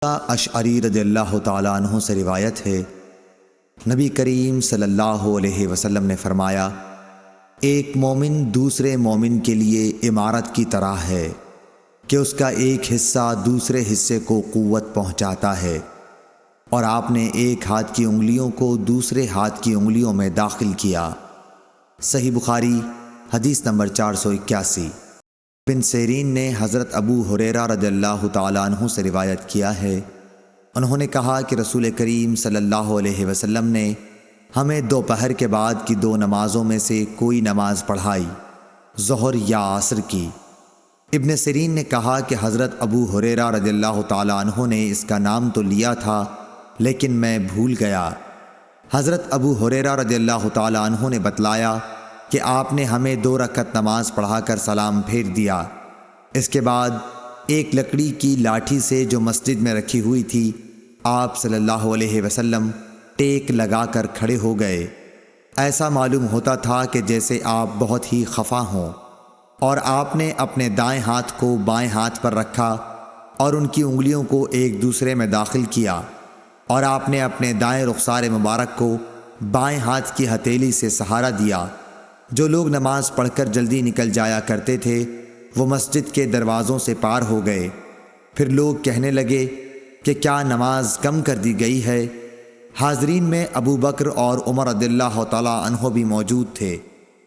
اشعری رضی اللہ تعالیٰ عنہ سے روایت ہے، نبی کریم صلی اللہ علیہ وسلم نے فرمایا، ایک مومن دوسرے مومن کے لیے عمارت کی طرح ہے کہ اس کا ایک حصہ دوسرے حصے کو قوت پہنچاتا ہے، اور آپ نے ایک ہاتھ کی انگلیوں کو دوسرے ہاتھ کی انگلیوں میں داخل کیا۔ صحیح بخاری حدیث نمبر 481۔ بن سیرین نے حضرت ابو ہریرہ رضی اللہ تعالیٰ عنہ سے روایت کیا ہے، انہوں نے کہا کہ رسول کریم صلی اللہ علیہ وسلم نے ہمیں دوپہر کے بعد کی 2 نمازوں میں سے کوئی نماز پڑھائی، ظہر یا عصر کی۔ ابن سیرین نے کہا کہ حضرت ابو ہریرہ رضی اللہ تعالیٰ عنہ نے اس کا نام تو لیا تھا لیکن میں بھول گیا۔ حضرت ابو ہریرہ رضی اللہ تعالیٰ عنہ نے بتلایا کہ آپ نے ہمیں 2 رکعت نماز پڑھا کر سلام پھیر دیا۔ اس کے بعد ایک لکڑی کی لاٹھی سے جو مسجد میں رکھی ہوئی تھی، آپ صلی اللہ علیہ وسلم ٹیک لگا کر کھڑے ہو گئے۔ ایسا معلوم ہوتا تھا کہ جیسے آپ بہت ہی خفا ہوں، اور آپ نے اپنے دائیں ہاتھ کو بائیں ہاتھ پر رکھا اور ان کی انگلیوں کو ایک دوسرے میں داخل کیا، اور آپ نے اپنے دائیں رخسار مبارک کو بائیں ہاتھ کی ہتھیلی سے سہارا دیا۔ جو لوگ نماز پڑھ کر جلدی نکل جایا کرتے تھے وہ مسجد کے دروازوں سے پار ہو گئے۔ پھر لوگ کہنے لگے کہ کیا نماز کم کر دی گئی ہے؟ حاضرین میں ابو بکر اور عمر رضی اللہ تعالیٰ عنہ بھی موجود تھے،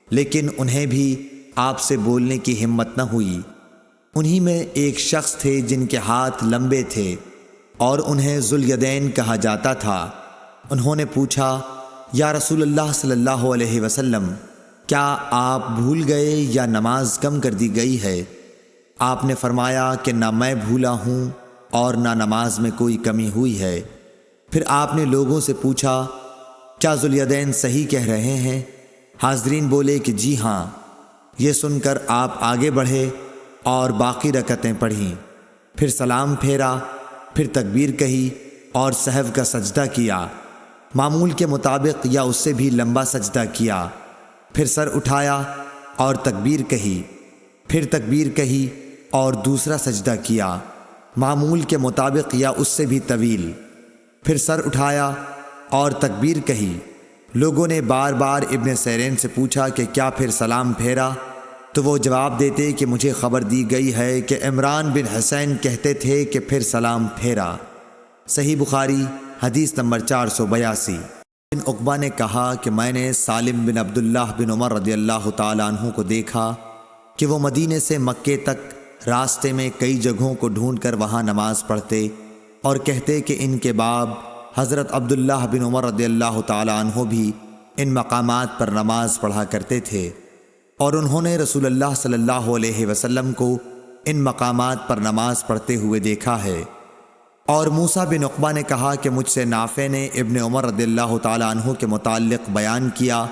لیکن انہیں بھی آپ سے بولنے کی ہمت نہ ہوئی۔ انہی میں ایک شخص تھے جن کے ہاتھ لمبے تھے اور انہیں ذوالیدین کہا جاتا تھا۔ انہوں نے پوچھا، یا رسول اللہ صلی اللہ علیہ وسلم، کیا آپ بھول گئے یا نماز کم کر دی گئی ہے؟ آپ نے فرمایا کہ نہ میں بھولا ہوں اور نہ نماز میں کوئی کمی ہوئی ہے۔ پھر آپ نے لوگوں سے پوچھا، کیا ذوالیدین صحیح کہہ رہے ہیں؟ حاضرین بولے کہ جی ہاں۔ یہ سن کر آپ آگے بڑھے اور باقی رکعتیں پڑھیں، پھر سلام پھیرا، پھر تکبیر کہی اور سہو کا سجدہ کیا، معمول کے مطابق یا اس سے بھی لمبا سجدہ کیا، پھر سر اٹھایا اور تکبیر کہی، پھر تکبیر کہی اور دوسرا سجدہ کیا، معمول کے مطابق یا اس سے بھی طویل، پھر سر اٹھایا اور تکبیر کہی۔ لوگوں نے بار بار ابن سیرین سے پوچھا کہ کیا پھر سلام پھیرا؟ تو وہ جواب دیتے کہ مجھے خبر دی گئی ہے کہ عمران بن حسین کہتے تھے کہ پھر سلام پھیرا۔ صحیح بخاری حدیث نمبر 482۔ بن عقبہ نے کہا کہ میں نے سالم بن عبداللہ بن عمر رضی اللہ تعالیٰ عنہ کو دیکھا کہ وہ مدینے سے مکے تک راستے میں کئی جگہوں کو ڈھونڈ کر وہاں نماز پڑھتے اور کہتے کہ ان کے باب حضرت عبداللہ بن عمر رضی اللہ تعالیٰ عنہ بھی ان مقامات پر نماز پڑھا کرتے تھے، اور انہوں نے رسول اللہ صلی اللہ علیہ وسلم کو ان مقامات پر نماز پڑھتے ہوئے دیکھا ہے۔ اور موسیٰ بن عقبہ نے کہا کہ مجھ سے نافع نے ابن عمر رضی اللہ تعالیٰ عنہ کے متعلق بیان کیا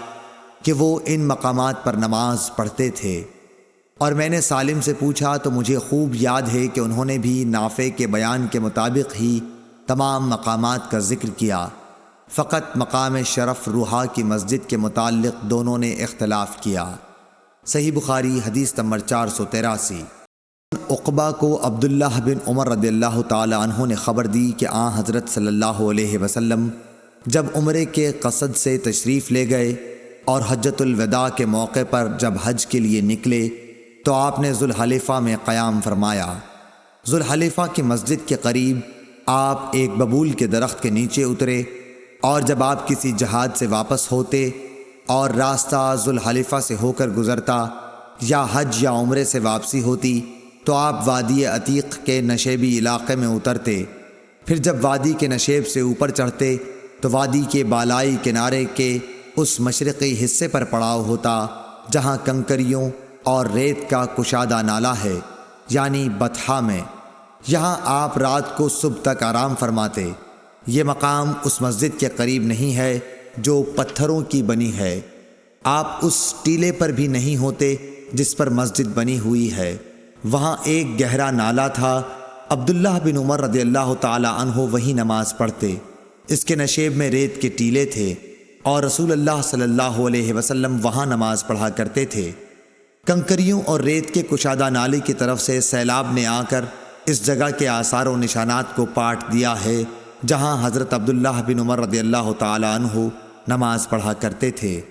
کہ وہ ان مقامات پر نماز پڑھتے تھے، اور میں نے سالم سے پوچھا تو مجھے خوب یاد ہے کہ انہوں نے بھی نافع کے بیان کے مطابق ہی تمام مقامات کا ذکر کیا، فقط مقام شرف روحا کی مسجد کے متعلق دونوں نے اختلاف کیا۔ صحیح بخاری حدیث نمبر 483۔ عقبہ کو عبداللہ بن عمر رضی اللہ تعالی عنہ نے خبر دی کہ حضرت صلی اللہ علیہ وسلم جب عمرے کے قصد سے تشریف لے گئے اور حجۃ الوداع کے موقع پر جب حج کے لیے نکلے تو آپ نے ذوالحلیفہ میں قیام فرمایا۔ ذوالحلیفہ کی مسجد کے قریب آپ ایک ببول کے درخت کے نیچے اترے، اور جب آپ کسی جہاد سے واپس ہوتے اور راستہ ذوالحلیفہ سے ہو کر گزرتا یا حج یا عمرے سے واپسی ہوتی تو آپ وادی عتیق کے نشیبی علاقے میں اترتے۔ پھر جب وادی کے نشیب سے اوپر چڑھتے تو وادی کے بالائی کنارے کے اس مشرقی حصے پر پڑاؤ ہوتا جہاں کنکریوں اور ریت کا کشادہ نالہ ہے، یعنی بطحا میں۔ یہاں آپ رات کو صبح تک آرام فرماتے۔ یہ مقام اس مسجد کے قریب نہیں ہے جو پتھروں کی بنی ہے۔ آپ اس ٹیلے پر بھی نہیں ہوتے جس پر مسجد بنی ہوئی ہے۔ وہاں ایک گہرا نالا تھا، عبداللہ بن عمر رضی اللہ تعالی عنہ وہی نماز پڑھتے۔ اس کے نشیب میں ریت کے ٹیلے تھے اور رسول اللہ صلی اللہ علیہ وسلم وہاں نماز پڑھا کرتے تھے۔ کنکریوں اور ریت کے کشادہ نالے کی طرف سے سیلاب نے آ کر اس جگہ کے آثار و نشانات کو پاٹ دیا ہے جہاں حضرت عبداللہ بن عمر رضی اللہ تعالی عنہ نماز پڑھا کرتے تھے۔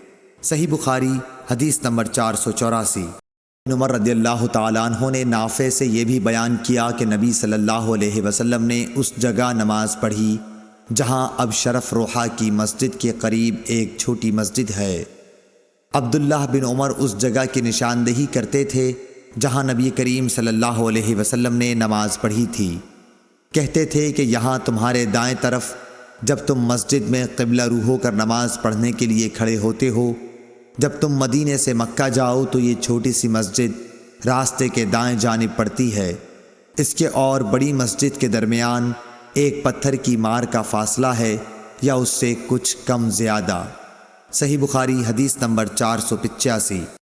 صحیح بخاری حدیث نمبر 484۔ عمر رضی اللہ تعالیٰ عنہ نے نافع سے یہ بھی بیان کیا کہ نبی صلی اللہ علیہ وسلم نے اس جگہ نماز پڑھی جہاں اب شرف روحا کی مسجد کے قریب ایک چھوٹی مسجد ہے۔ عبداللہ بن عمر اس جگہ کی نشاندہی کرتے تھے جہاں نبی کریم صلی اللہ علیہ وسلم نے نماز پڑھی تھی۔ کہتے تھے کہ یہاں تمہارے دائیں طرف جب تم مسجد میں قبلہ رو ہو کر نماز پڑھنے کے لیے کھڑے ہوتے ہو، جب تم مدینے سے مکہ جاؤ تو یہ چھوٹی سی مسجد راستے کے دائیں جانب پڑتی ہے۔ اس کے اور بڑی مسجد کے درمیان ایک پتھر کی مار کا فاصلہ ہے یا اس سے کچھ کم زیادہ۔ صحیح بخاری حدیث نمبر 485۔